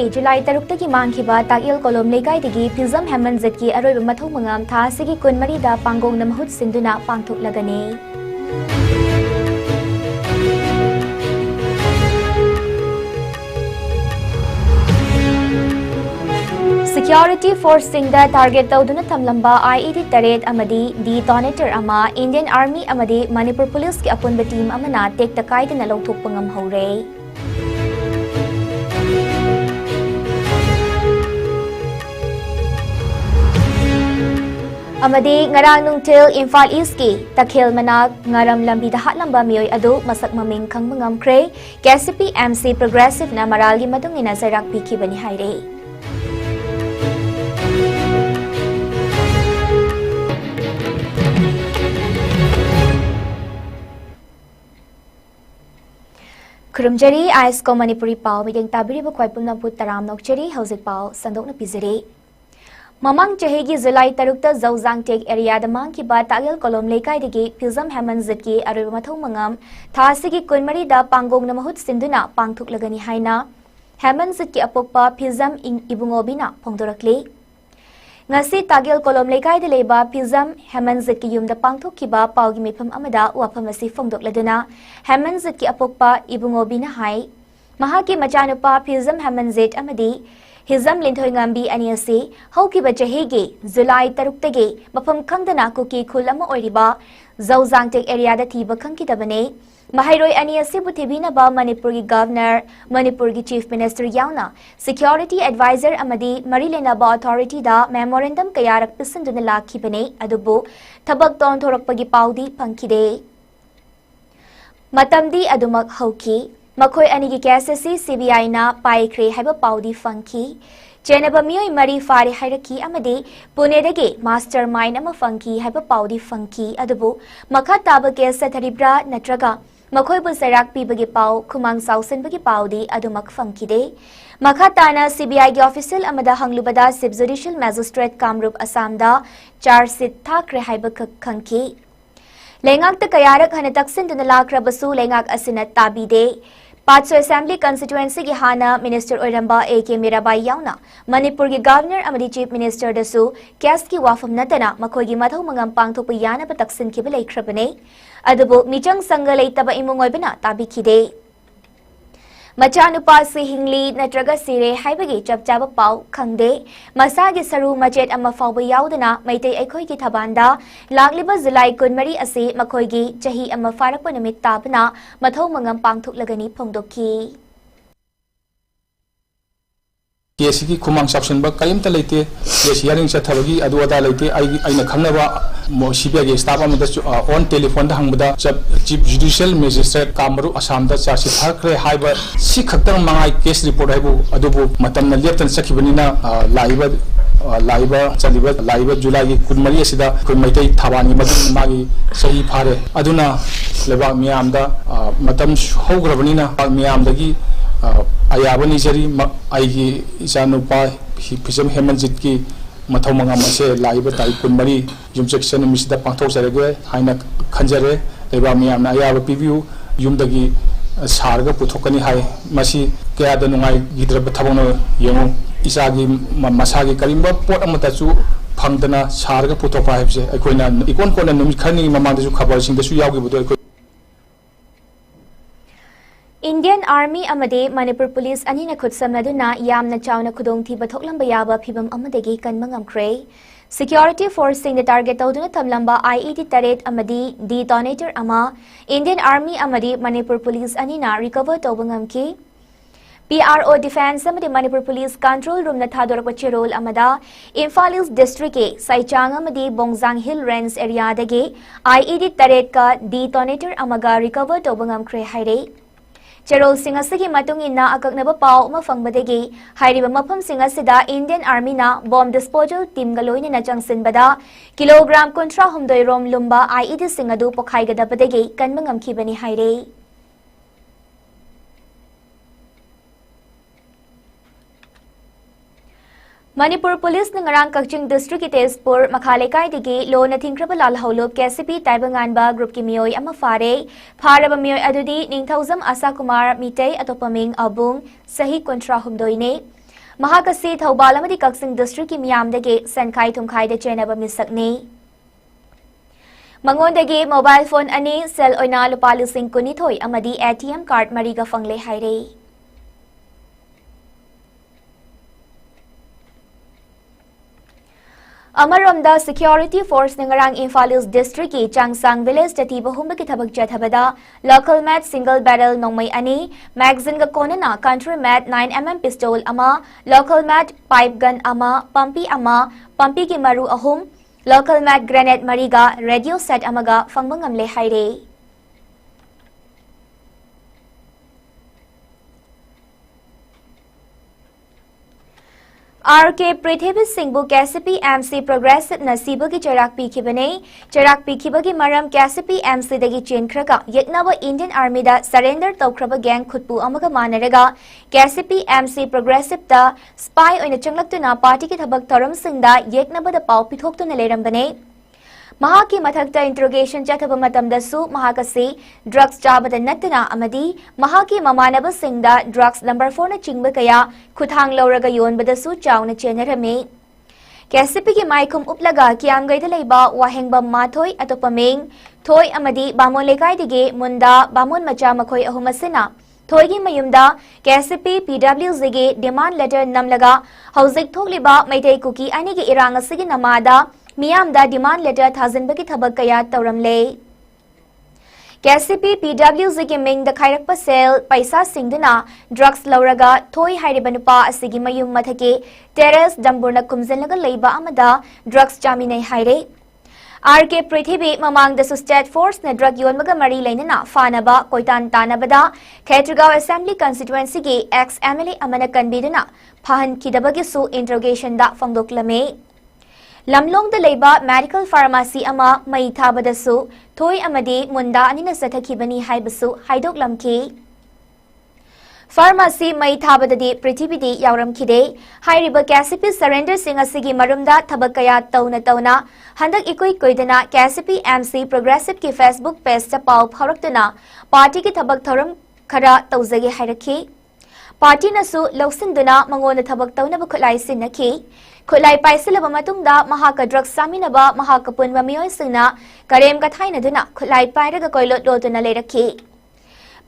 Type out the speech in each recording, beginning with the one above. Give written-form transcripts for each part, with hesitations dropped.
की जुलाई 3 की मांगखिबा ताकिल कोलम लेकाइदगी फिल्म हेमनजित की अरोइब मथौ मंगाम था सिगी 24 दा Pangong नमहुत सिंदुना पांथुकलगने Security Force Singda target tawduna thamlamba IED taret amadi detonator ama Indian Army amadi Manipur Police ki apunba team amana tek takai na lawthokpa ngamhore amadi ngarang nungtil Imphal East ki takhel manak ngaram lambi da hatlamba miyoy adu masak maming khangba ngamkre KCP MC Progressive na maralgi madungina sarak pikibani haire Kurumjari ISCOM MANIPURI pau mideng tabiri ba kwaipum na put taram nokchari hauzik pau sandok na pizari Mamang chahegi July 3 ta Zawjang Tek area da mang ki ba tagil kolom lekai digi Pilzam Hemanzit ki aru mathau mangam thasigi kunmari da pangong na mahut sinduna pangthuk lagani haina Hemanzit ki apokpa Pilzam ibungobina phongdorakli Ngasi tagil kolom lekai de leba Pilzam Hemanzit ki yumda pangthuk ki ba paugi mifam amada wafam asi phongdok laduna Hemanzit ki apokpa ibungobina hai mahaki machanupa Pilzam Hemanzit amadi Hizam Linthoi Ngambi Aniasi Hauki Bajahege July 3 tage mafam khangdana kuki khulama oiriba Zawjang Tek area da thiba khangki dabane Mahairoi Aniasi buthibina ba Manipur ki governor Manipur ki chief minister yauna security advisor amadi Marilena ba authority da memorandum kayarak pisanduna lakhi bane adubu thabak ton thorakpagi paudi phangkide matamdi adumak hauki Makoy anigi KSC CBI na paikre haiba paudi funky Jenaba miyoy mari fari hairaki amadi Pune mastermind ama funky haiba paudi funky adubu makha taba kesa tharibra natraga makoy bu sarak pibagi pau kumang sausen bagi paudi adumak funky de makha tana CBI gi official amada hanglubada sub judicial magistrate Kamrup Assam da charge sheet thakre haiba khangki Lengak ta kayarak hana taksin duna lakrabasu lengak asina tabide Patso Assembly constituency ki hana Minister Oiramba AK Mirabai yauna Manipur ki Governor amadi Chief Minister dasu case ki wafam natana makhoi gi mathau mangam pangthokpa yana ba taksin ki belai khrabane adubu michang sanga leitaba imung oibana tabikhide Machanupa si hingli natraga sire haibagi chapchaba pau khangde masagi saru machet ama fawba yaudana maitai aikhoi ki thabanda lagliba July 24 ase makhoi gi chahi ama farakpa namit tabna mathau mangam pangthuk lagani phongdokki केसी की खुमांग suction बा कयमता लेते केसी hearing चथबगी अदु अदा लेते आइना खंगनबा मोसीबी के staff अमदा on telephone दा हंगबदा chief judicial magistrate Kamrup Assam दा चार्ज थाखरे हाइबा सि खक्तंग मंगाई केस रिपोर्ट हाइबु अदुबु मतमना लेप्तन सखिबनिना लाइबा जुलाई की कुनमरी असिदा कुन मैतै थाबानी मदु मागी सही फारे अदुना लेबा मियामदा मतम हौग्रबनिना मियामदगी अयाबनी जरी आईगी इचानुपा फिजम हेमनजित की मथौ मंगाम से लाइब तारीख 24 युमसेक्शन मिसदा पांथोकजरगे हाइना खंजरे लेबा मियामना अयाब पीबियु युमदगी सारगा पुथोकनी हाय मसी कयादा नुंगाई गिद्रब थबनो यमु इसागी मसागी करिम्बा पोट अमताचु फंगदना सारगा पुथोपा हायबसे अखोइना इकोन कोना नुमि खनि ममांदसु खबर सिंगदसु यावगिबदो Indian Army amade Manipur Police anina khutsamnaduna yamna chawna khudong thi bathokhlamba yaba phibam amadagi kanmangam kre Security Force sing the target tawduna thamlamba IED taret amadi detonator ama Indian Army amadi Manipur Police anina recover tawbangam ki PRO Defense amadi Manipur Police Control Room na thadorakpa chirol amada Imphal East District ke Saichang amadi Bongjang Hill Range area dage IED taret ka detonator amaga recover tawbangam kre haire Cherol Singa Sigi Matungina Akaknaba Pau Mafangbadegi, Hairiba Mapam Singa Sida Indian Army na bomb disposal team Galoini na Jangsin Bada, kilogram kontra humdoi rom lumba IED Singadu Pokhaiga Badegi, Kanmangam Kibani Haire. Manipur Police nangarang Kakching District Itespur Makhalekai digi lo na thingraba lalhaulob KCP Taibanganba group ki miyoy ama fare pharaba miyoy adudi Ningthauzam Asa Kumar Mitay atopaming abung sahi kontra humdoine Mahakasi Thaubalam amadi Kaksing District ki miyamdagi sankhai thumkhai da chenaba misakni. Mangondagi mobile phone ani cell oina lupa lising kunithoi amadi ATM card mariga fangle haire. Amaromda security force nangarang Imphal East district ki Changsang village jati bahumba ki thabak jathabada local mat single barrel nongmai ani magazine ga konana country mat 9mm pistol ama local mat pipe gun ama pumpi ki maru ahum local mat grenade mariga radio set amaga fangbangam le haire. RK Prithvi Singhbu KCP MC Progressive Nasibu ki charak pikhiba ki maram KCP MC dagi chenkhraga yeknaba Indian Army da surrender tawkraba gang khutpu amaga manaraga KCP MC Progressive da spy oina changlaktuna party ki thabak thoram singda yeknaba da pau pithoktuna lerambane. Mahaki mathakta interrogation chathaba matamdasu mahakasi drugs chabada natana amadi mahaki mamanaba singda drugs number 4 na chingba kaya khuthang lauraga yonbadasu chawna chenarame. KCP ki maikum uplaga kiamgaida leiba wahengba mathoi atopameng thoi amadi bamon lekai dige munda bamon macha makhoi ahumasina thoigi mayumda KCP PWZ ge demand letter namlaga hauzik thokliba maitei kuki ani ge irang asigi namada Miyam da demand letter thousand baki thabak kaya tauramle. KCP PWZ ki ming da khairak pa sale paisa singduna drugs lauraga thoi hairibanupa asigi mayum mathake terrace damburna kumzenlaga leiba amada drugs chaminai haire. RK Prithvi mamang da state force na drug yonmaga mari lainana fanaba koitan tanabada Khetragaon Assembly constituency ki ex MLA amana kanbiduna phahan kidabagi su interrogation da fangdoklame. Lamlong da leiba medical pharmacy ama mai thabadasu thoi amadi munda anina sathakibani haibasu haidok lamki. Pharmacy mai thabadadi Prithvi yauramkhide hairiba KCP surrender singasigi marumda thabakaya tauna handak ikoi koidana KCP MC Progressive ki Facebook page ta pau pharaktuna party ki thabak thoram khara tauzage hairakhi. Party nasu loksinduna mangona thabak tauna bukhulai sinakhi. Khulai paisilaba matungda mahaka drugs saminaba mahaka punwa miyoi singna karem ka thainaduna khulai pairaga koilot lotuna leirakhi.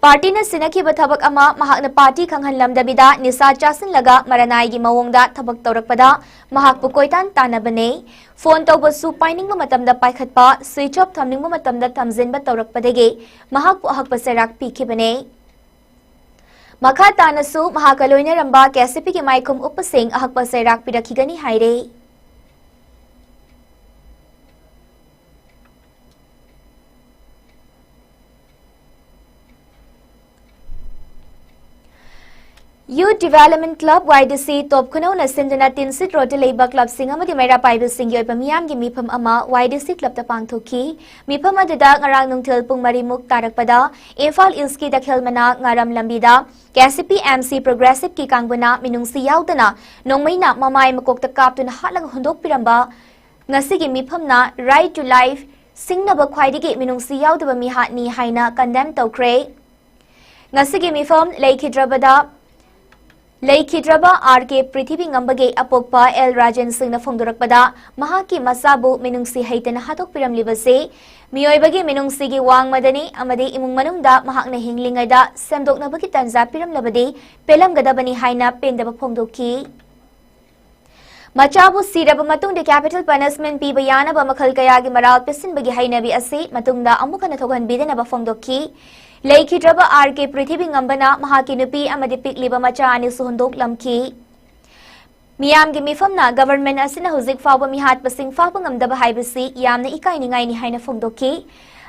Party na sinakhiba thabak ama mahakna party khanghanlamdabida nisa chasin laga maranai gi mawongda thabak tawrakpada mahakpu koitan tanabane phone tawbasu painingba matamda paikhatpa switch off thamningba matamda thamjinba tawrakpadege mahakpu ahakpa serak pikhibane. Makha tanasu mahakaloina ramba KCP ki maikum upasing ahakpa serak pirakhigani haire. Youth Development Club YDC Top Kuno na Sindana Tinsit Rote Labor Club Singamadi Mera Paibil Singyo Pamiyam gi Mipam Ama YDC Club ta pangthoki Mipam adada ngarang nungthil pung marimuk tarakpada Imphal East ki dakhel mana ngaram lambida KCP MC Progressive ki kangbuna minungsi yaudana nongmaina mamai makokta kaptuna halang hundok piramba ngasigi Mipam na Right to Life singnaba khwaidigi minungsi yaudaba mihatni haina condemn tawkre ngasigi Mipam Laikhidraba RK Prithvi ngambage apokpa L Rajan Singh na phongdorakpada mahaki masabu minungsi haitana hatok piramlibase miyoibagi minungsi gi wangmadani amadi imung manungda mahakna hinglingaida semdoknabagi tanza piramlabadi pelamgadabani haina pendaba phongdoki Machabu siraba matungda capital punishment piba yanaba makhal kayagi maral pisinbagi hainabi asi matungda amukana thoganbidana ba phongdoki Laikhidraba RK Prithvi ngambana mahaki nupi amadi pikliba macha ani suhundok lamki. Miyam gi mifamna government asina huzik fawba mihat pasing fawba ngamdaba haibasi yamna ikai ningai ni haina phongdoki.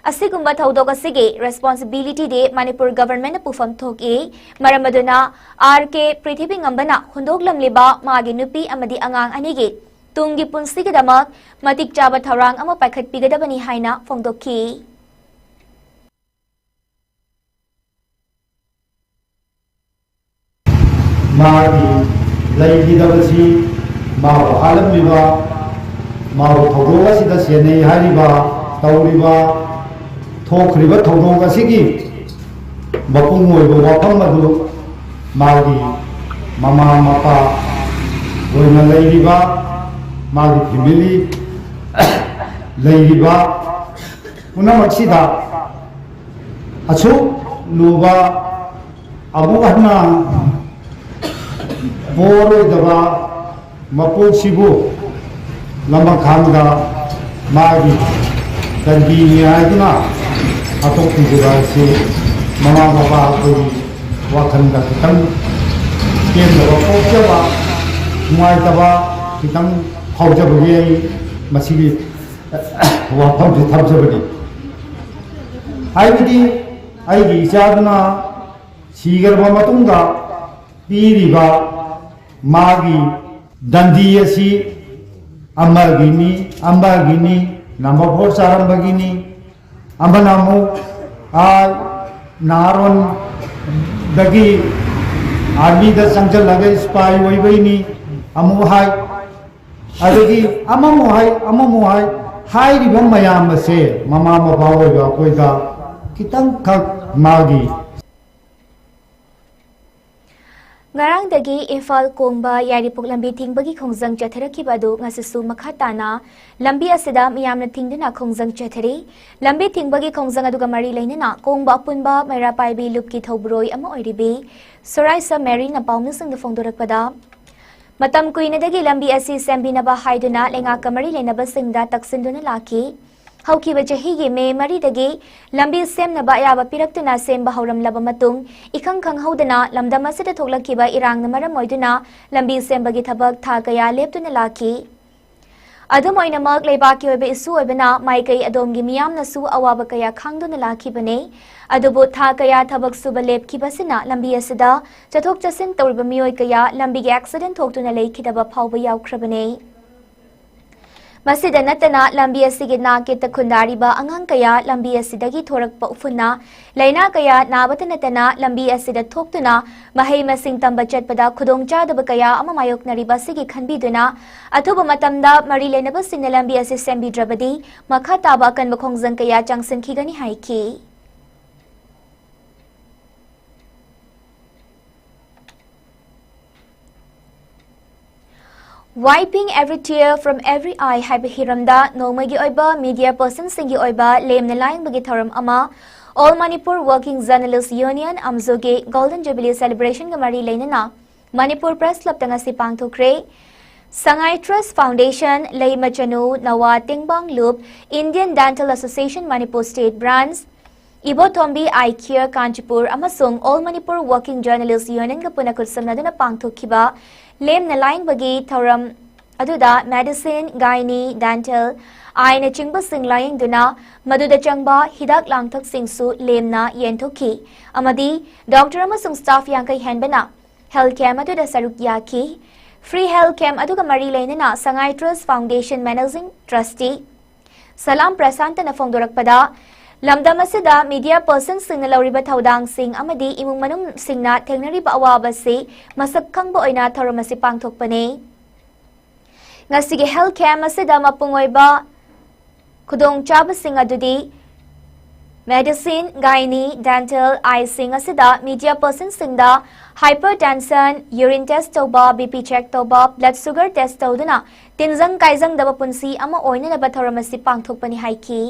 Asigumba thaudok asige responsibility de Manipur government pufam thoki maramaduna RK Prithvi ngambana hundok lamliba magi nupi amadi angang anigi tungi punsi gidamak matik chaba tharang ama paikhat pigadabani haina phongdoki. Mari lagi dabasi mau alam liba mau thodoga sida senei hariba tauriba thokriba thodoga sigi mapung moibo wafam madu mari mama mapa ꯂꯨꯅ ꯂꯩꯔꯤꯕ ꯃꯥꯒꯤ family ꯂꯩꯔꯤꯕ ꯄꯨꯝꯅꯃꯛꯁꯤꯗ ꯑꯁꯨꯛ ꯂꯨꯕ ꯑꯃꯨꯛ ꯍꯟꯅ ꯄꯣꯔꯣꯏꯗꯕ ꯃꯄꯣꯛꯁꯤꯕꯨ ꯂꯃꯈꯥꯡꯗ मागी तंगी नियायदुना अतोपीबा से ममा बाबा को वाखन का खितंग केंद्र पोचबा नुआइतबा खितंग फाउजबगे मसिगी वाफम से थबजबनी आइबदी आइगी इचादुना सीगरबा मतुंगा पीरिबा मागी दंदी असी Ambargini, number 4 Sarambagini, Ambanamu, Naron, Dagi, Army the Sanjal Lagay Spy, Waivini, Amuhai, Adagi, Amamuhai, High Ribam Mayama say, Mama Mabawa, Koida, Kitang Kak Magi. Ngarang dagi Imphal Kongba Yaripok lambi thingbagi khongjang chatharakiba adu ngasisu makhatana lambi asida miyamna thingduna khongjang chathari lambi thingbagi khongjang aduga mari leinana Kongba punba Maira Paibi lupki thaubroi ama oiribi Soraisa Mary na paumnusang na fongdorakpada matam kuina dagi lambi asi sembi na ba haiduna lenga kamari leinaba singda taksinduna laki Hauki bajahi me mari dagi lambi sem na ba yaba piraktuna sem bahauram laba matung ikang khang haudana lamdam asida thoklakiba irang na maram oiduna lambi sem bagi thabak tha kaya leptuna laki adum oina mak leibaki oibe isu oibena maikai adom gi miyam na su awaba kaya khangduna laki bane adubu tha kaya thabak suba lepki basina lambi asida chathok chasin tawriba miyoi kaya lambi gi accident thoktuna leikidaba phawba yaukrabane Masida natana lambi asigi nake takhundari ba angang kaya lambi asidagi thorakpa ufuna laina kaya nabata natana lambi asida thoktuna mahai masing tamba chatpada khudongchadaba kaya ama mayoknari ba sigi khanbiduna athuba matamda mari lenaba singna lambi asi sembi drabadi makha taba kan bakhongjang kaya changsan khigani haiki Wiping every tear from every eye haiba hiramda nomagi oiba media person singi oiba lemna line bagi thoram ama All Manipur Working Journalists Union amzoge Golden Jubilee Celebration ga mari leinana Manipur Press Club tanga si pangthokre Sangai Trust Foundation Leima Chanu Nawa Tingbang Loop Indian Dental Association Manipur State Branch Ibo Thombi Eye Care Kanchipur amasung All Manipur Working Journalists Union ga punakut samnaduna pangthokhiba Lem na line bagi thoram aduda medicine, gynae, dental, eye na chingba sing lying duna maduda changba hidak langthak singsu lem na yenthoki amadi doctor amasung staff yangkai henbana health camp aduda saruk yaki free health camp aduga mari leinana Sangai Trust Foundation Managing Trustee Salam Prasanta na fongdorakpada Lamdam asida media person singna lauriba thaudang sing amadi imung manung singna thengnariba awaba se masak khangba oina thoramasi pangthokpane ngasigi health camp asida mapungoiba khudong chaba sing adudi medicine gynae dental eye sing asida media person singda hypertension urine test toba bp check toba blood sugar test toduna tinjang kaijang daba punsi ama oina laba thoramasi pangthokpani haiki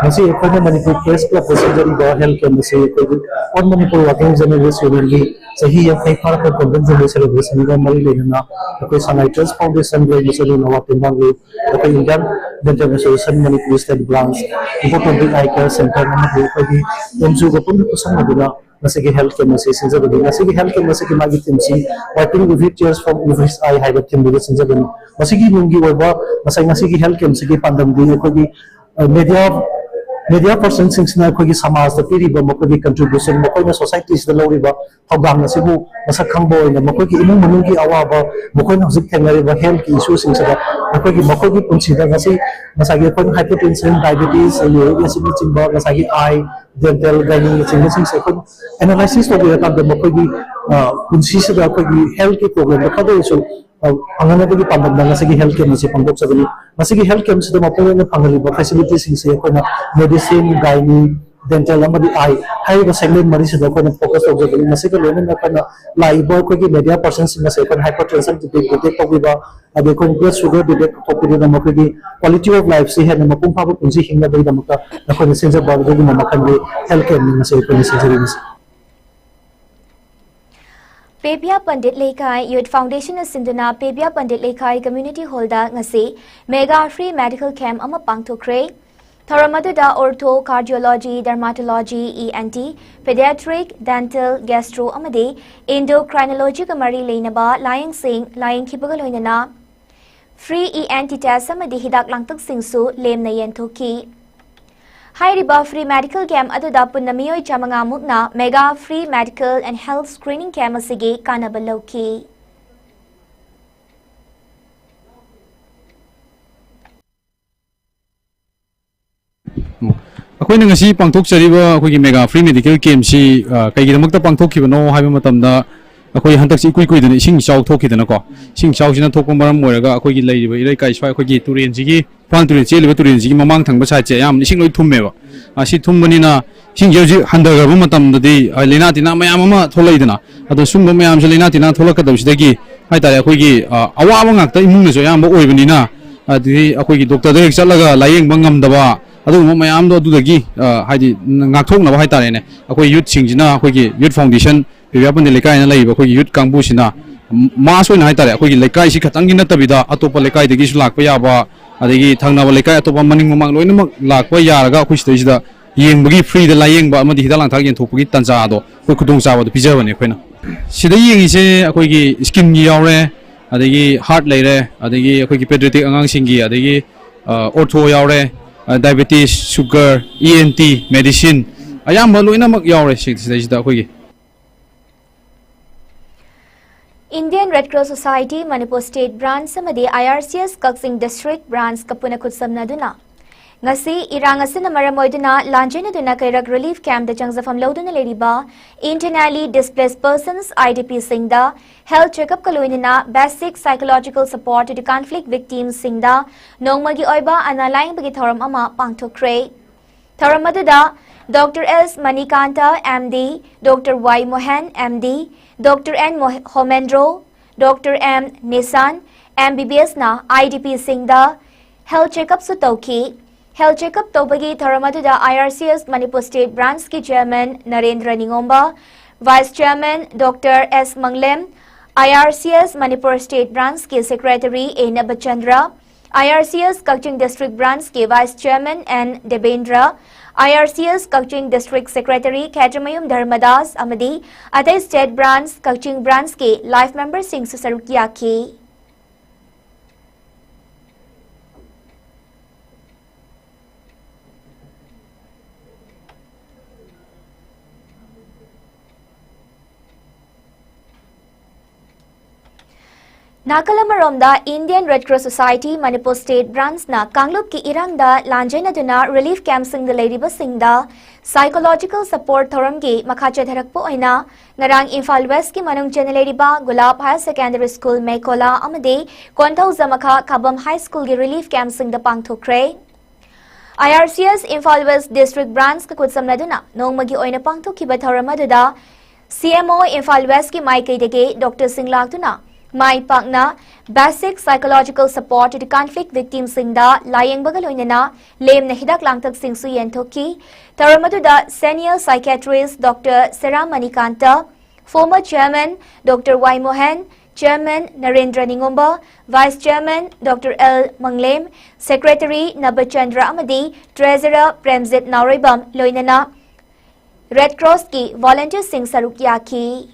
Masi ekor Manipur Press Club Secretary ba health camp se ekor All Manipur Working Journalists Union gi sahi ya kai far ko Golden Jubilee Celebration ga mari lena ko Sangai Trust Foundation ga yesali nawa timbang gi ko Indian Dental Association Manipur State Branch important eye care center na ko gi MSU ko pun ko sang dula masigi health camp se sinja ga masigi health camp se ki magi timsi wiping every tears from every eye have tim bi sinja ga masigi nungi wa masai masigi health camp se ki pandam din ko gi media person sings na ko gi samaj da piri ba mako gi contribution mako na society is the lori ba thawgang na sibu masak khangbo na mako gi imung manung gi awa ba mako na hujik thengari ba health ki issue sing sa mako gi punchi da ngasi masagi ko hypertension diabetes uric acid chimba masagi eye dental gynae sing sa ko analysis to bi ta da mako gi punchi sa da ko gi health ki problem da khado so angana gi pamag na masagi health care masi pangok sa gani masigi health care sida mapo na pangali ba facilities sing sa ko na medicine gynae dental amadi eye haiba segment mari se ko na focus of the masi ko lena na kana laiba ko ki media person sin se kan hypertension detect ko ba abe ko blood sugar detect ko ko na ko ki quality of life se he na mapum pa ko ji hinga ba da maka na ko se ba do na makan be health care ni se ko ni se jeri ni Pebia Pandit Lekai Youth Foundation Sinduna Pebia Pandit Lekai Community Holder ngasi Mega Free Medical Camp ama pangthokre Thoramaduda Ortho Cardiology Dermatology ENT Pediatric Dental Gastro amadi Endocrinology kamari leinaba lying sing lying kipagal hoinana Free ENT test amadi hidak langtak singsu lemna yenthoki Hairiba Free Medical Camp aduda punamiyoi chamanga mukna Mega Free Medical and Health Screening Camp asigi kanabaloki. ꯑꯩꯈꯣꯏꯅ ꯉꯁꯤ ꯄꯥꯡꯊꯣꯛꯆꯔꯤꯕ ꯑꯩꯈꯣꯏꯒꯤ mega free medical ꯀꯦꯝꯞꯁꯤ ꯀꯩꯒꯤꯗꯃꯛꯇ ꯄꯥꯡꯊꯣꯛꯈꯤꯕꯅꯣ ꯍꯥꯏꯕ ꯃꯇꯝꯗ ꯑꯩꯈꯣꯏ ꯍꯟꯗꯛꯁꯤ ꯏꯀꯨꯏ ꯀꯨꯏꯗꯅ ꯏꯁꯤꯡ ꯏꯆꯥꯎ ꯊꯣꯛꯈꯤꯗꯅꯀꯣ ꯏꯁꯤꯡ ꯏꯆꯥꯎꯁꯤꯅ ꯊꯣꯛꯄ ꯃꯔꯝ ꯑꯣꯏꯔꯒ ꯑꯩꯈꯣꯏꯒꯤ ꯂꯩꯔꯤꯕ ꯏꯔꯩꯀꯥꯏ ꯁ꯭ꯋꯥꯏ ꯑꯩꯈꯣꯏꯒꯤ ꯇꯨꯔꯦꯟꯁꯤꯒꯤ ꯏꯝꯐꯥꯜ ꯇꯨꯔꯦꯟ ꯆꯦꯜꯂꯤꯕ ꯇꯨꯔꯦꯟꯁꯤꯒꯤ ꯃꯃꯥꯡ ꯊꯪꯕ ꯁꯥꯏꯠꯁꯦ ꯑꯌꯥꯝꯕꯅ ꯏꯁꯤꯡ ꯂꯣꯏ ꯊꯨꯝꯃꯦꯕ ꯑꯁꯤ ꯊꯨꯝꯕꯅꯤꯅ ꯏꯁꯤꯡꯁꯦ ꯍꯧꯖꯤꯛ ꯍꯟꯊꯈ꯭ꯔꯕ ꯃꯇꯝꯗꯗꯤ ꯂꯩꯅꯥ ꯇꯤꯟꯅꯥ ꯃꯌꯥꯝ ꯑꯃ ꯊꯣꯛꯂꯛꯏꯗꯅ ꯑꯗꯣ ꯁꯨꯝꯕ ꯃꯌꯥꯝꯁꯦ ꯂꯩꯅꯥ ꯇꯤꯟꯅꯥ ꯊꯣꯛꯂꯛꯀꯗꯕꯁꯤꯗꯒꯤ ꯍꯥꯏꯇꯥꯔꯦ ꯑꯩꯈꯣꯏꯒꯤ ꯑꯋꯥꯕ ꯉꯥꯛꯇ ꯏꯃꯨꯡꯅꯁꯨ ꯑꯌꯥꯝꯕ ꯑꯣꯏꯕꯅꯤꯅ ꯑꯗꯨꯗꯤ ꯑꯩꯈꯣꯏꯒꯤ ꯗꯣꯛꯇꯔꯗ ꯍꯦꯛ ꯆꯠꯂꯒ ꯂꯥꯌꯦꯡꯕ ꯉꯝꯗꯕ ꯑꯗꯨꯒꯨꯝꯕ ꯃꯌꯥꯝꯗꯣ ꯑꯗꯨꯗꯒꯤ ꯍꯥꯏꯗꯤ ꯉꯥꯛꯊꯣꯛꯅꯕ ꯍꯥꯏꯇꯥꯔꯦꯅꯦ ꯑꯩꯈꯣꯏ ꯌꯨꯠꯁꯤꯡꯁꯤꯅ ꯑꯩꯈꯣꯏꯒꯤ ꯌꯨꯠ ꯐꯥꯎꯟꯗꯦꯁꯟ ꯄꯦꯕꯤꯌꯥ ꯄꯟꯗꯤꯠ ꯂꯩꯀꯥꯏꯅ ꯂꯩꯔꯤꯕ ꯑꯩꯈꯣꯏꯒꯤ ꯌꯨꯠ ꯀꯥꯡꯕꯨꯁꯤꯅ ꯃꯥꯁ ꯑꯣꯏꯅ ꯍꯥꯏꯇꯥꯔꯦ ꯑꯩꯈꯣꯏꯒꯤ ꯂꯩꯀꯥꯏꯁꯤ ꯈꯛꯇꯪꯒꯤ ꯅꯠꯇꯕꯤꯗ ꯑꯇꯣꯞꯄ ꯂꯩꯀꯥꯏꯗꯒꯤꯁꯨ ꯂꯥꯛꯄ ꯌꯥꯕ ꯑꯗꯒꯤ ꯊꯪꯅꯕ ꯂꯩꯀꯥꯏ ꯑꯇꯣꯞꯄ ꯃꯅꯤꯡ ꯃꯃꯥꯡ ꯂꯣꯏꯅꯃꯛ ꯂꯥꯛꯄ ꯌꯥꯔꯒ ꯑꯩꯈꯣꯏ ꯁꯤꯗꯩꯁꯤꯗ ꯌꯦꯡꯕꯒꯤ ꯐ꯭ꯔꯤꯗ ꯂꯥꯌꯦꯡꯕ ꯑꯃꯗꯤ ꯍꯤꯗꯥꯛ ꯂꯥꯡꯊꯛ ꯌꯦꯟꯊꯣꯛꯄꯒꯤ ꯇꯥꯟꯖꯥꯗꯣ ꯑꯩꯈꯣꯏ ꯈꯨꯗꯣꯡꯆꯥꯕꯗꯣ ꯄꯤꯖꯕꯅꯦ ꯑꯩꯈꯣꯏꯅ ꯁꯤꯗ ꯌꯦꯡꯉꯤꯁꯦ ꯑꯩꯈꯣꯏꯒꯤ ꯁ꯭ꯀꯤꯟꯒꯤ ꯌꯥꯎꯔꯦ ꯑꯗꯒꯤ ꯍꯥꯔꯠ ꯂꯩꯔꯦ ꯑꯗꯒꯤ ꯑꯩꯈꯣꯏꯒꯤ ꯄꯦꯗ꯭ꯔꯦꯇꯤꯛ ꯑꯉꯥꯡꯁꯤꯡꯒꯤ ꯑꯗꯒꯤ ꯑꯣꯔꯊꯣ ꯌꯥꯎꯔꯦ diabetes, sugar, ENT, medicine, ayamba loinamak yaure sida akoigi. Indian Red Cross Society Manipur State Branch samadi IRCS Kaksing District Branch kapuna kutsamnaduna ngasi irang asina maramoiduna lanjainaduna kairak relief camp da changzafam loduna leriba internally displaced persons IDP singda health checkup kaloinina basic psychological support to conflict victims singda nongmagi oiba analying bagi thoram ama pangthokre thoram aduda Dr. S. Manikanta, MD, Dr. Y. Mohan, MD, Dr. N. Homendro, Dr. M. Nisan, MBBS na IDP singda health checkup su tauki health checkup tobagi Tharamadhuda IRCS Manipur State Branch ki Chairman Narendra Ningomba, Vice Chairman Dr. S. Manglem, IRCS Manipur State Branch ki Secretary A. Nabachandra, IRCS Kaching District Branch ki Vice Chairman N. Debendra, IRCS Kaching District Secretary Kajamayum Dharmadas amadi Atai State Branch Kaching Branch ki Life Member Singh Susarukia ki Nakalamaromda Indian Red Cross Society Manipur State Branch na Kanglup ki irangda lanjainaduna relief camp singda leiriba singda psychological support thoram gi makhacha dharakpo oina ngarang Imphal West ki manung channeleriba Gulab High Secondary School Mekola amade Konthau Zamakha Kabam High School gi relief camp singda pangthokre IRCS Imphal West District Branch ka kutsamnaduna nongmagi oina pangthokhiba thoram aduda CMO Imphal West ki maikaidege Dr. Singh Laktuna Mai Pakna basic psychological support to conflict victims singda layeng bagaloinana lem na hidak langtak singsu yenthoki Taramaduda senior psychiatrist Dr. Sera Manikanta, former chairman Dr. Y. Mohan, Chairman Narendra Ningomba, Vice Chairman Dr. L. Manglem, Secretary Nabachandra Amadi, Treasurer Premzit Nauribam Loinana, Red Cross ki volunteer Singh Sarukya ki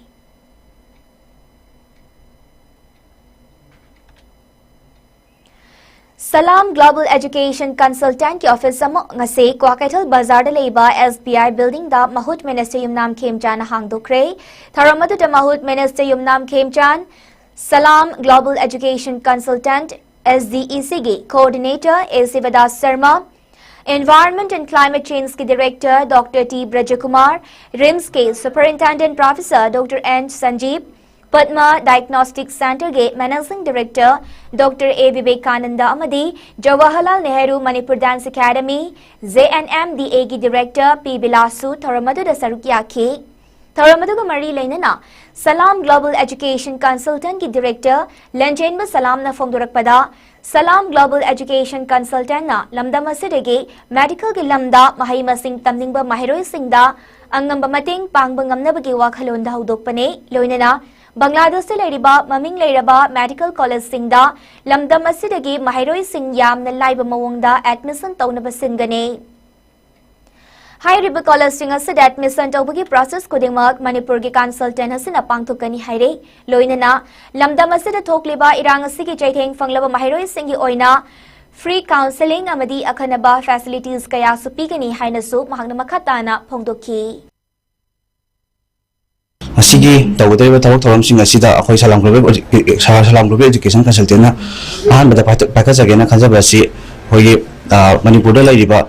Salam Global Education Consultant ki office samo ngase Kwakaital Bazar da leiba SBI building da Mahut Minister Yumnam Khemchan hangdokre Tharamadu da Mahut Minister Yumnam Khemchan Salam Global Education Consultant SDEC gi Coordinator AC Vadas Sharma Environment and Climate Change ki Director Dr. T. Brajakumar RIMS ke Superintendent Professor Dr. N. Sanjeev Padma Diagnostic Center ge Managing Director Dr. A. Vivekananda amadi Jawaharlal Nehru Manipur Dance Academy JNMDA gi Director P. Bilasu Thoramadu da Sarukyaki Thoramadu ga mari lainana Salam Global Education Consultant gi Director Lenjenba Salam na Fongdurakpada Salam Global Education Consultant na lamdam asidagi medical gi lamda mahai masing tamningba mahiroi singda angamba mating pangba ngamnabagi wakhalonda hudokpane loinana Bangladesh se leiriba maming leiraba medical college singda lamdam asidagi mahiroi sing yamna laiba mawongda admission tawnaba singane Hairiba college sing asida admission tawbagi process kudingmak Manipur gi consultant hasina pangthukani haire loinana lamdam asida thokliba irang asigi chaitheng fanglaba mahiroi singi oina free counseling amadi akhanaba facilities kaya supigani hainasu mahangna makhatana phongdokhi Asigi tawdai ba tawak thoram sing asida akhoi Salam Global Education Consultant na ahan bada paka jagena khanja basi hoyi Manipur da lairiba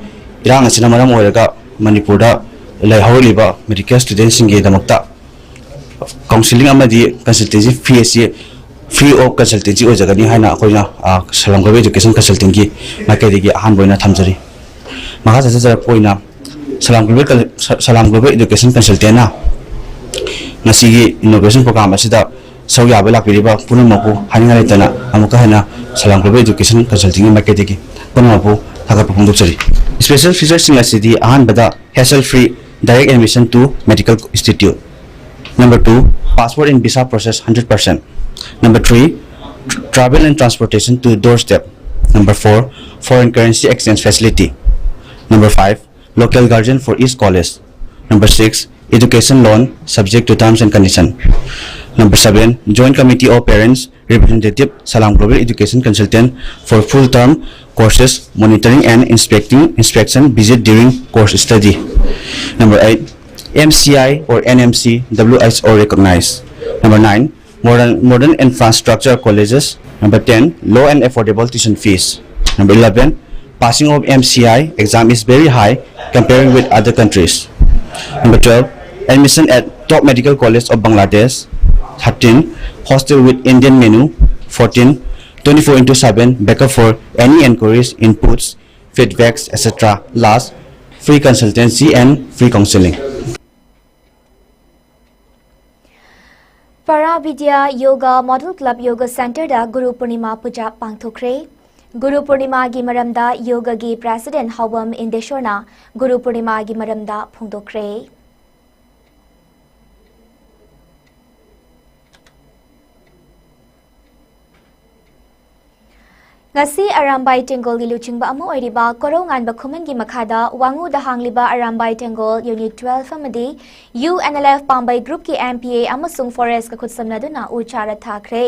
irang asina maram oiraga Manipur da lai hawliba medical students sing ge damakta counseling amadi consultancy fee free of consultancy o jagani haina akhoi Salam Global Education Consultant gi makai gi ahan boina thamjari maha jaja poina Salam Global Education Consultant na Nasigi innovation program asida sauya bela piriba punumapu haninga letana amuka hana Salam Global Education Consulting marketiki punumapu thaga pungduk chari special features sing asidi ahan bada hassle free direct admission to medical institute. Number 2, passport and visa process 100%. Number 3, travel and transportation to doorstep. Number 4, foreign currency exchange facility. Number 5, local guardian for each college. Number 6, education loan subject to terms and conditions. Number 7, joint committee of parents representative Salam Global Education Consultant for full term courses monitoring and inspection visit during course study. Number 8, MCI or NMC WHO recognized. Number 9, modern infrastructure colleges. Number 10, low and affordable tuition fees. Number 11, passing of MCI exam is very high comparing with other countries. Number 12, admission at top medical college of Bangladesh. 13, hostel with Indian menu. 14, 24/7 backup for any inquiries, inputs, feedbacks, etc. Last, free consultancy and free counseling. Paravidya Yoga Model Club Yoga Center da Guru Purnima Puja pangthokre Guru Purnima gi maramda yoga gi President Hawam Indeshwarna Guru Purnima gi maramda phongdokre Ngasi Arambai Tengol gi luchingba amu oiriba korongan ba khuman gi makhada wangu da hangliba Arambai Tengol Unit 12 amadi UNLF Pambai Group ki MPA amasung Forest ka khutsamnaduna uchara thakre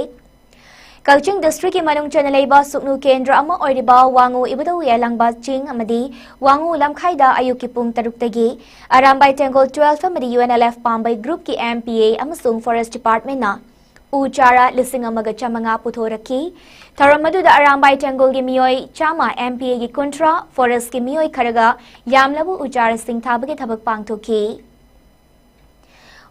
Kalching District ki manung chanalaiba suknu kendra ama oiriba wangu ibadu yalangba ching amadi wangu lamkhaida ayuki pung taruktagi Arambai Tengol 12 amadi UNLF Pambai Group ki MPA amasung Forest Department na Uchara lising amaga chamanga puthoraki Taramadu da Arambai Tengol gi miyoi chama MPA gi kontra Forest gi miyoi kharaga yamlabu uchara sing thabagi thabak pangthoki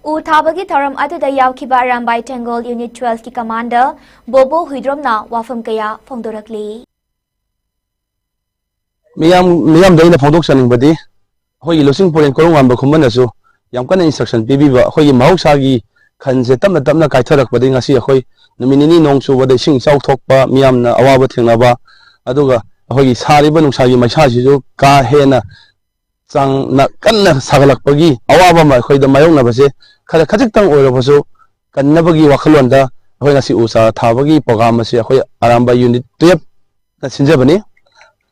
U thabagi tharam adu da yawkiba Arambai Tengol Unit 12 ki commander Bobo Huidromna wafam kaya phongdorakli Miyam daina phongdok saningbadi hoi losing poren korongam ba khumanasu yam kana instruction bibiba hoi mausagi Khanse tamna kaitharak badi ngasi akhoi numinini nongchu badi sing chau thokpa miyamna awaba thengnaba aduga akhoi sariba nungsagi maisa siju ka hena chang na kanna sagalakpagi awaba ma akhoi da mayongna base khala khajiktang oirabasu kannabagi wakhalonda akhoi ngasi usa thabagi program ase akhoi Aramba Unit 12 na sinjabani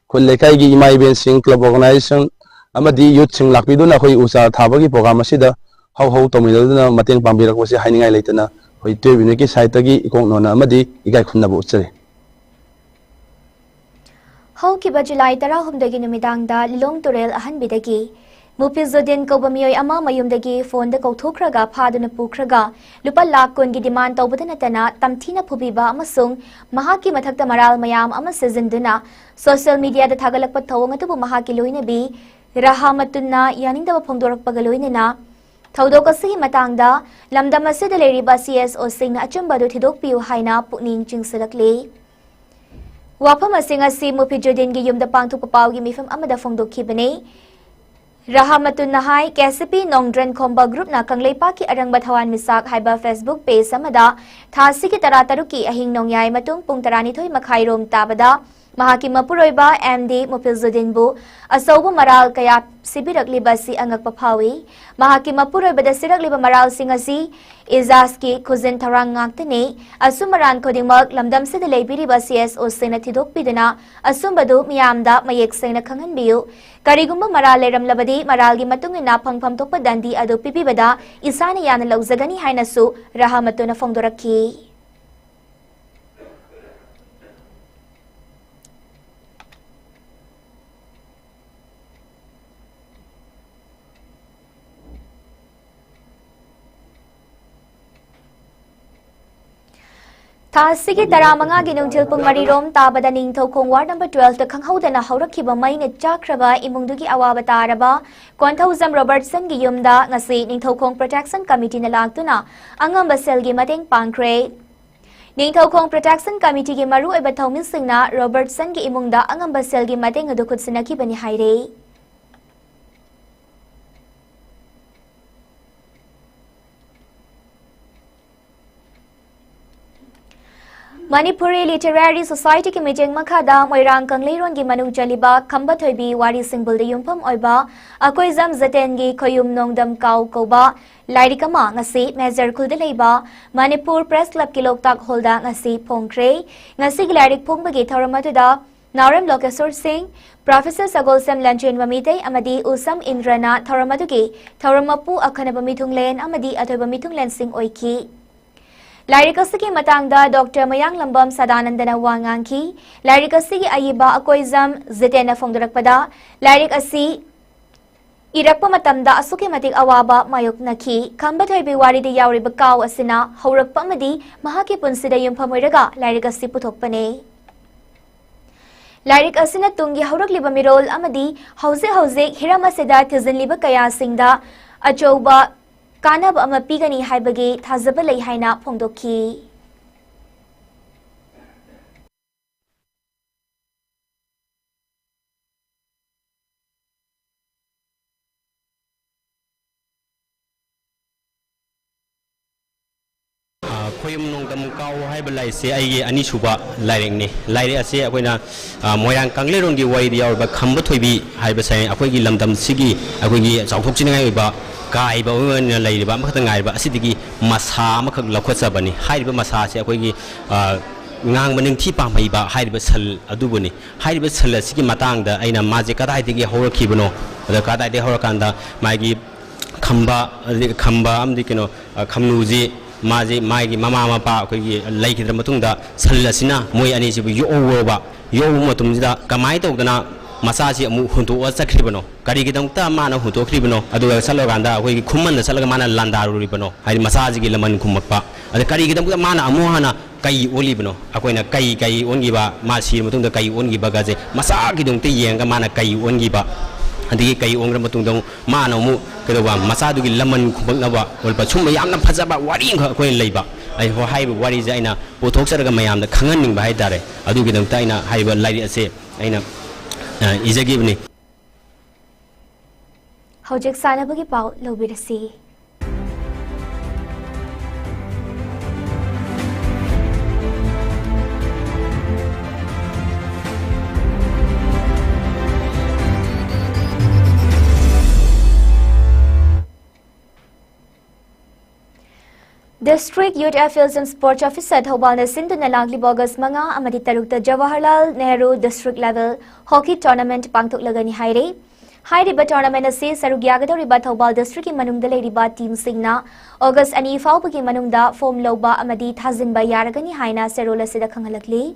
khol lekai gi imai ben sing club organization amadi youth sing lakpiduna akhoi usa thabagi program asida how tominaduna mateng pambirakose hainingai leitana hoi tebine ki saitagi ikongnona amadi igai khunnabu uchare How kiba July 10 numidangda Lilong Turel ahanbidagi Mupizudin Kobamioi ama mayumdagi phone da kauthokraga phaduna pukraga lupa lakh kun gi demand tawbadana tana tamthina phubiba amasung mahaki mathakta maral mayam ama seasonduna social media da thagalakpa thawang atubu mahaki loinabi rahamatuna yaningda phongdorakpaga loinana थौदोक असि मतंगदा लमदम असिद लेरिबा CSO Singh अचुंबदु थिदोकपियु हाइना पुनिंग चिंगसलकले वाफम using असि मुफिजुद्दीन गी युमदा पांगथुक Pawgi मिफम अमदा फोंदोखिबने Rahamatun Nahai KCP Nongdran Khomba Group na Kangleipa ki Arang Bathawan Misak haiba Facebook page amada thasi ki tarataruki ahing nongyai matung pung tarani thoi makhairom tabada Mahaki Mapuroiba MD Mufizudin bu Asobu Maral kaya sibirakli basi angak papawi Mahaki Mapuroiba da sirakli maral singasi Izaski Kuzin Tarang ngaktene Asumaran kodingmak lamdam sida leibiri ba CSO sena tidok bidana Asumbadu miyamda mayek sena kangan biyu Karigumba maral leram labadi maralgi matungin na pangpam tokpa dandi adu pipibada isana yana lauzagani hainasu rahamatu na fongdoraki Tasigi Taramanga Ginungtil Pungmarirom Tabada Ningtokong Ward number 12 the Kanghodana Haurakiba Main Chakraba Imundugi Awabataraba Quantauzam Robertson Giyumda Ngasi Ningtokong Protection Committee na Lagtuna Angamba Selgi Mating Pankre Ningtokong Protection Committee gi Maru Ebathomin Singna Robertson gi Imungda Angamba Selgi Mating Adukut Sinaki Bani Haire Manipuri Literary Society ki meeting makada Moirang Kangleiron gi manung chaliba Khamba Thoibi Wari Singbul de Yumpam Oiba Akoi Zam Zaten gi Khoyum Nongdam Kau Koba Lairikama ngasi Mezer Khulde Leiba Manipur Press Club ki Loktak Holda ngasi Pongkre ngasi Lairik Pungba gi Thoramatuda Naram Lokesur Singh Professor Sagolsam Lanchin Wamite Amadi Usam Indrana Thoramatugi Thoramapu Akhanaba Mithunglen Amadi Athoba Mithunglen Singh Oiki Larikasiki Matangda Dr. Mayang Lambam Sadanandana Wanganki, Larikasiki Ayiba Akoizam Zitena Fongdurakpada, Larik Asi Irakpa Matamda Asuki Matik Awaba Mayok Naki, Kambatay Biwari de Yauri Bakau Asina, Haurakpa Madi, Mahaki Punsida Yumpamoiraga, Larikasi Putokpane. Larik Asina Tungi Haurak Libamirol Amadi, Hause Hirama Seda Tizin Liba Kaya Singda, Ajoba Kanab ama pigani haibagi thazaba lei haina phongdoki Khoyum Nongdam Kau haiba lai se ai ani suba laireng ni laire ase akoina Moirang Kangleiron gi wai diaw ba Khamba Thoibi haiba sai akoi gi lamdam sigi akoi gi chauthok chinai ba Kai ba wen lai ba makata ngai ba asidigi masa makak lakhotsa bani haiba masa se akoi gi ngang maning thi pa mai ba haiba sal adubuni haiba sal asigi matang da aina maje kadai digi hawrakibano da kadai de hawrakanda magi khamba amdi kino khamnuji Maji Magi Mama Mapa Lake Dramatunda Salasina Moy Anisi Yoba Yomatumida Kamaito Dana Masaji Hunto was a cribano Karigidamta Mana Hunto Cribano Adu Salaganda we Kuman the Salagamana Landa Ribano I Masaji Laman Kumapa and the Karigidam Mana Amohana Kai Olibano Aquena Kai Kai Ongiba Masi Mutunda Kai Ongiba Masaki don't Yanga Mana Kai Ongiba Adi Kai Ongramatundong Mana Mu Kedawa Masadu Laman Kumbaba or Pachum Yamna Pazaba Waring Queen Labor. I ho high what is Aina Potoxaga Mayam the Kanganing by Dare Adugidam Taina Hiber Lady say Aina is a given. Hojik Sanabagi Pau Lobidasi District Youth Affairs and Sports Officer Thobal Sindhu Nalagli Bogus Manga Amadi Tarukta Jawaharlal Nehru District Level Hockey Tournament Pangtuk Lagani Haire Hairiba Tournament Asi Sarugyagador Riba Thobal District in Manungda Riba Team Singna August Ani Faupaki Manungda Foam Loba Amadi Thazin Bayaragani Haina Serola Sida Kangalakli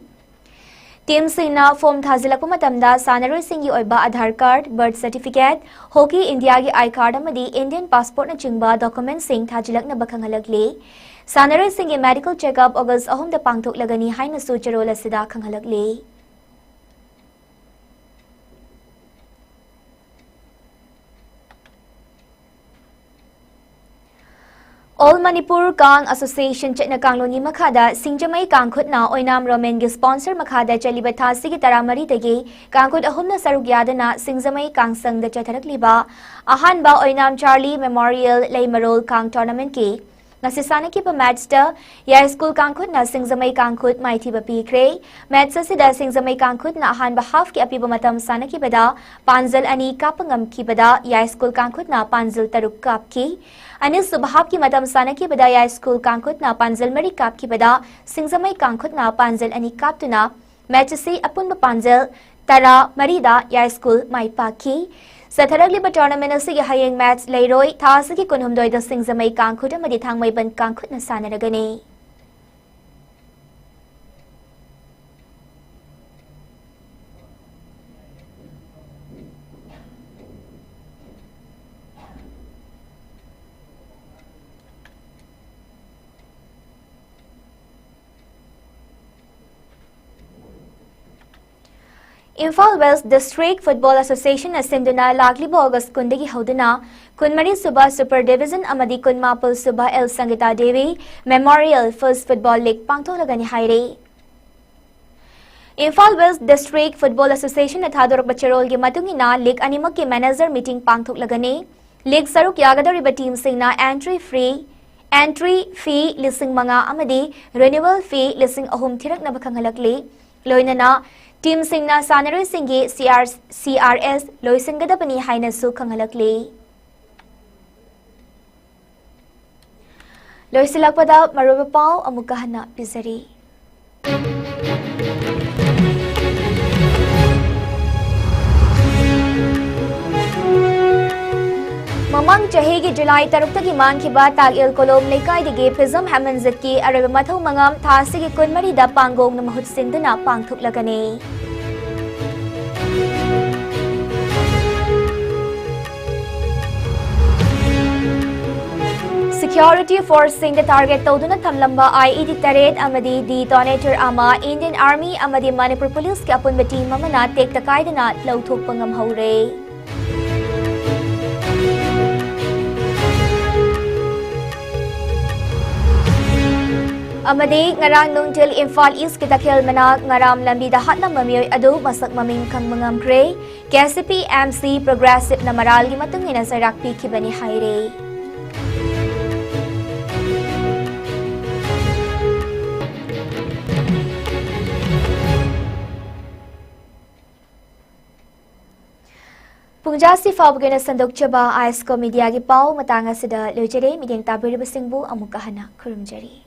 Team Singna Foam Thazilakpa Matamda Sanaroi Singhi Oiba Aadhaar Card, Birth Certificate, Hockey India gi I Card Amadi Indian Passport na Chingba Document Sing Thajilak na Bakhangalakli Sanaroi Singhi Medical Checkup August Ahom da Pangtuk Lagani Haina Sucharola Sida Kangalakli All Manipur Kang Association Chetna Kangloni Makada Singjamai Kangkhutna Oinam Romengi sponsor Makada Chaliba Thasigi Taramari Dagi Kangkhut Ahumna Saruk Yadana Singjamai Kang Sang the Chatarak Liba Ahanba Oinam Charlie Memorial Laimarol Kang Tournament Ki Nasisana Kipa Matchta Ya School Kangkhutna Singjamai Kangkhut Maitiba Pikre Matcha Sida Singjamai Kangkhutna Ahanba Half Ki Apiba Matam Sana Kibada Panzal Ani Kapangam Kibada Ya School Kangkhutna Panzal Taruk Kap Ki Anis Subhab ki madam sana ki bada ya school kangkut na panzal mari kap ki bada Singjamai kangkut na panzal ani kap tu na matchasi apun ba panzal tara marida ya school mai pa ki sa tharagli ba tournament asigi hayeng match leiroi thasigi kunhumdoi da Singjamai kangkut amadi thangmai ban kangkut na sana ragani Imphal West District Football Association Asinduna Laglibo August Kundagi Hauduna Kunmari Suba Super Division Amadi Kunmapul Suba El Sangita Devi Memorial First Football League Pangtolagani Haire Imphal West District Football Association Athador Bacharol Gi Matungina League Animak ki Manager Meeting Pangtolagani League Saruk Yagadoriba Team Singna Entry Fee Lising Manga Amadi Renewal Fee Lising Ahum Tirak Nabakanghalakli Loinana Team Singna Sanari Singi CRS Loisingadapani Haina Su Kangalakli Loisilakpada Marubapao Amukahana Pizari Mamang Chahegi July Taruktaki Man Kiba Tag Il Kolom Lekai Dige Pizam Hamanzat ki Arabamatho Mangam Thasigi Kunmari da Pangong Namahut Sindana Pangthuk Lagani Security Force Sing the target Toduna Tamlamba IED Taret Amadi Detonator Ama Indian Army Amadi Manipur Police Kapun Bati Mamana Take the Kaidana Lautuk Pangam Haure Amadi Ngarang Nungtil Imphal East Kitakhel Manak Ngaram Lambi da Hatna Mamioy Adu Masak Maming Kang Mangam Kre KCP MC Progressive na Maral gi matungina sa Rakpi Kibani Haire Pungjasi Fabgena Sandok Chaba ISCOM Media gi Pau Matanga Sida Lojere Miding Tabiri Basingbu Amukahana Kurumjari